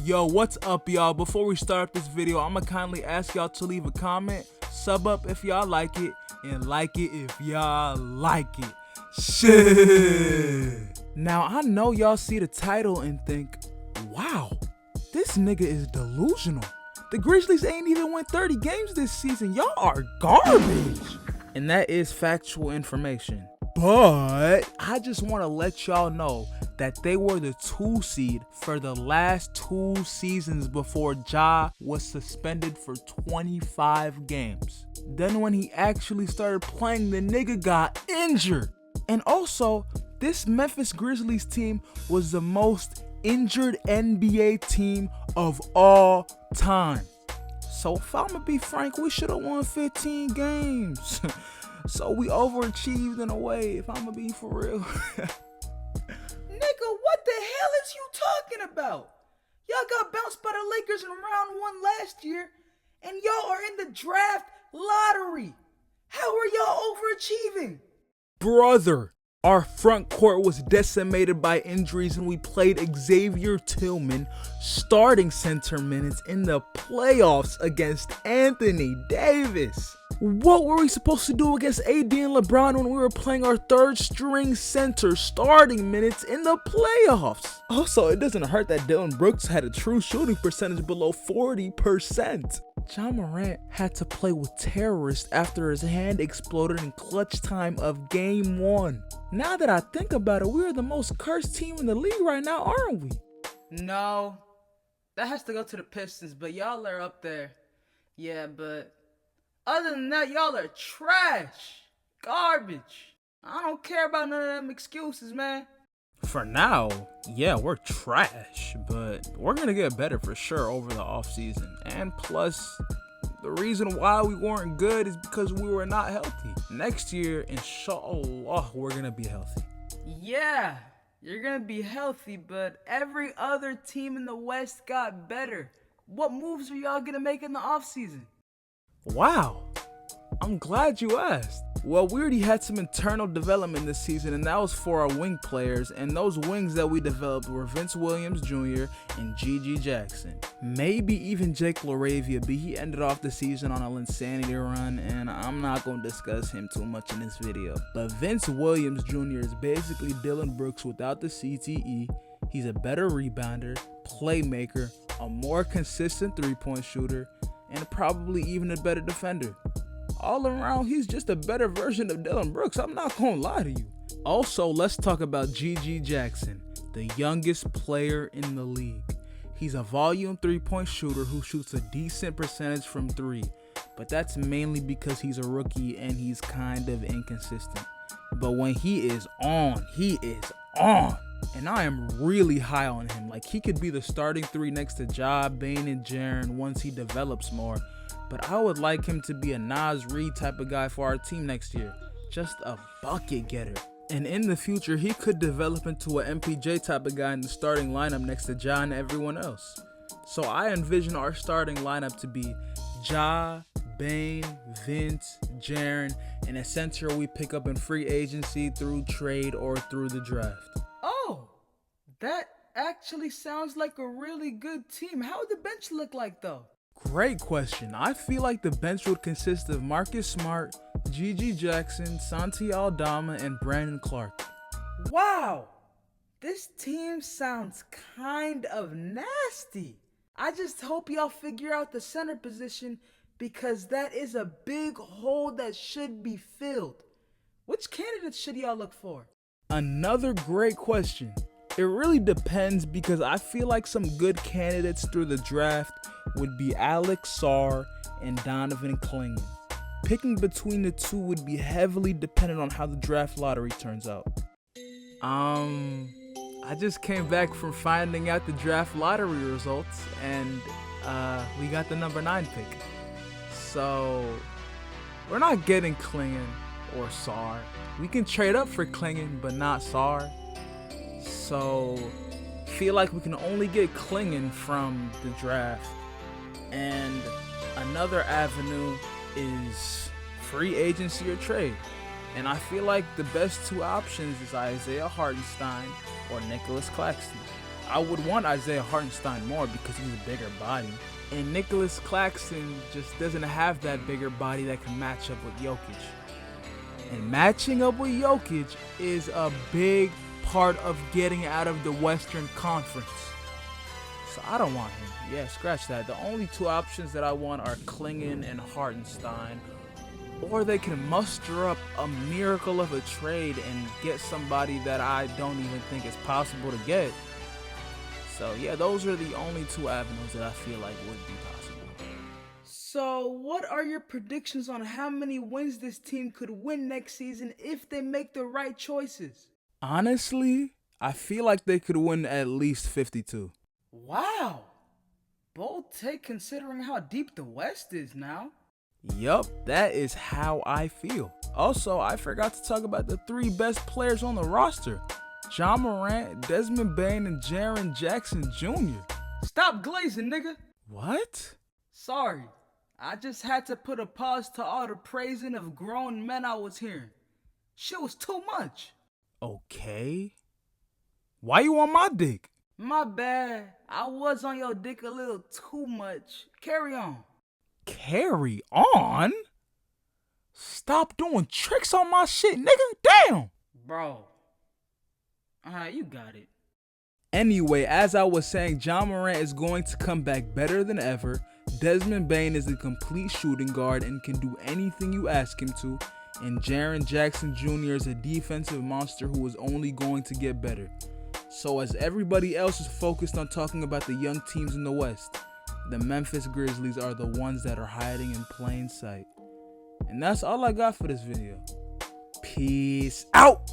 Yo, what's up, y'all? Before we start this video, I'ma kindly ask y'all to leave a comment, sub up if y'all like it, and like it if y'all like it. Shit. Now, I know y'all see the title and think, wow, this nigga is delusional. The Grizzlies ain't even won 30 games this season. Y'all are garbage. And that is factual information. But I just want to let y'all know that they were the 2 seed for the last 2 seasons before Ja was suspended for 25 games. Then when he actually started playing, the nigga got injured. And also, this Memphis Grizzlies team was the most injured NBA team of all time. So if I'ma be frank, we should have won 15 games. So we overachieved in a way, if I'ma be for real. Nigga, what the hell is you talking about? Y'all got bounced by the Lakers in round 1 last year, and y'all are in the draft lottery. How are y'all overachieving? Brother, our front court was decimated by injuries and we played Xavier Tillman starting center minutes in the playoffs against Anthony Davis. What were we supposed to do against AD and LeBron when we were playing our 3rd string center starting minutes in the playoffs? Also, it doesn't hurt that Dillon Brooks had a true shooting percentage below 40%. Ja Morant had to play with terrorists after his hand exploded in clutch time of game 1. Now that I think about it, we're the most cursed team in the league right now, aren't we? No, that has to go to the Pistons, but y'all are up there. Yeah, but other than that, y'all are trash. Garbage. I don't care about none of them excuses, man. For now, yeah, we're trash, but we're gonna get better for sure over the offseason. And plus, the reason why we weren't good is because we were not healthy. Next year, inshallah, we're gonna be healthy. Yeah, you're gonna be healthy, but every other team in the West got better. What moves are y'all gonna make in the offseason? Wow, I'm glad you asked. Well, we already had some internal development this season, and that was for our wing players, and those wings that we developed were Vince Williams Jr. and GG Jackson. Maybe even Jake LaRavia, but he ended off the season on an insanity run, and I'm not going to discuss him too much in this video. But Vince Williams Jr. is basically Dillon Brooks without the CTE. He's a better rebounder, playmaker, a more consistent three-point shooter, and probably even a better defender. All around, he's just a better version of Dillon Brooks. I'm not gonna lie to you. Also, let's talk about GG Jackson, the youngest player in the league. He's a volume 3-point shooter who shoots a decent percentage from 3, but that's mainly because he's a rookie and he's kind of inconsistent. But when he is on, he is on. And I am really high on him. Like, he could be the starting 3 next to Ja, Bane, and Jaren once he develops more. But I would like him to be a Nas Reed type of guy for our team next year. Just a bucket getter. And in the future, he could develop into an MPJ type of guy in the starting lineup next to Ja and everyone else. So I envision our starting lineup to be Ja, Bane, Vince, Jaren, and a center we pick up in free agency, through trade, or through the draft. Oh, that actually sounds like a really good team. How would the bench look like, though? Great question. I feel like the bench would consist of Marcus Smart, GG Jackson, Santi Aldama, and Brandon Clark. Wow, this team sounds kind of nasty. I just hope y'all figure out the center position, because that is a big hole that should be filled. Which candidates should y'all look for? Another great question. It really depends, because I feel like some good candidates through the draft would be Alex Sarr and Donovan Clingan. Picking between the two would be heavily dependent on how the draft lottery turns out. I just came back from finding out the draft lottery results, and we got the number 9 pick. So we're not getting Clingan or Sarr. We can trade up for Clingan, but not Sarr. So feel like we can only get Clingan from the draft. And another avenue is free agency or trade. And I feel like the best 2 options is Isaiah Hartenstein or Nicholas Claxton. I would want Isaiah Hartenstein more because he's a bigger body. And Nicholas Claxton just doesn't have that bigger body that can match up with Jokic. And matching up with Jokic is a big part of getting out of the Western Conference. So I don't want him. Yeah, scratch that. The only two options that I want are Klingon and Hartenstein. Or they can muster up a miracle of a trade and get somebody that I don't even think is possible to get. So yeah, those are the only two avenues that I feel like would be possible. So what are your predictions on how many wins this team could win next season if they make the right choices? Honestly, I feel like they could win at least 52. Wow. Bold take considering how deep the West is now. Yup, that is how I feel. Also, I forgot to talk about the three best players on the roster. Ja Morant, Desmond Bane, and Jaren Jackson Jr. Stop glazing, nigga. What? Sorry. I just had to put a pause to all the praising of grown men I was hearing. Shit was too much. Okay. Why you on my dick? My bad. I was on your dick a little too much. Carry on. Carry on? Stop doing tricks on my shit, nigga. Damn. Bro. Alright, you got it. Anyway, as I was saying, Ja Morant is going to come back better than ever. Desmond Bane is a complete shooting guard and can do anything you ask him to. And Jaren Jackson Jr. is a defensive monster who is only going to get better. So as everybody else is focused on talking about the young teams in the West, the Memphis Grizzlies are the ones that are hiding in plain sight. And that's all I got for this video. Peace out!